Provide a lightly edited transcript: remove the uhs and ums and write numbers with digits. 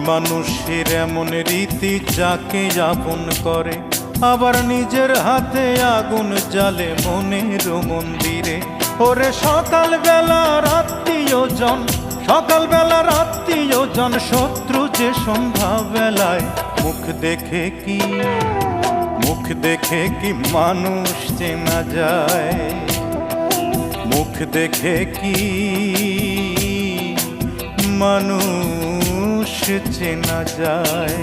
মানুষের এমন রীতি যাকে আপন করে, আবার নিজের হাতে আগুন জ্বালে মনের মন্দিরে। ওরে সকালবেলার আত্মীয়জন, সকালবেলার আত্মীয়জন, শত্রু যে সন্ধ্যাবেলায়। মুখ দেখে কি মানুষ চেনা যায়, মুখ দেখে কি মানুষ চেনা যায়।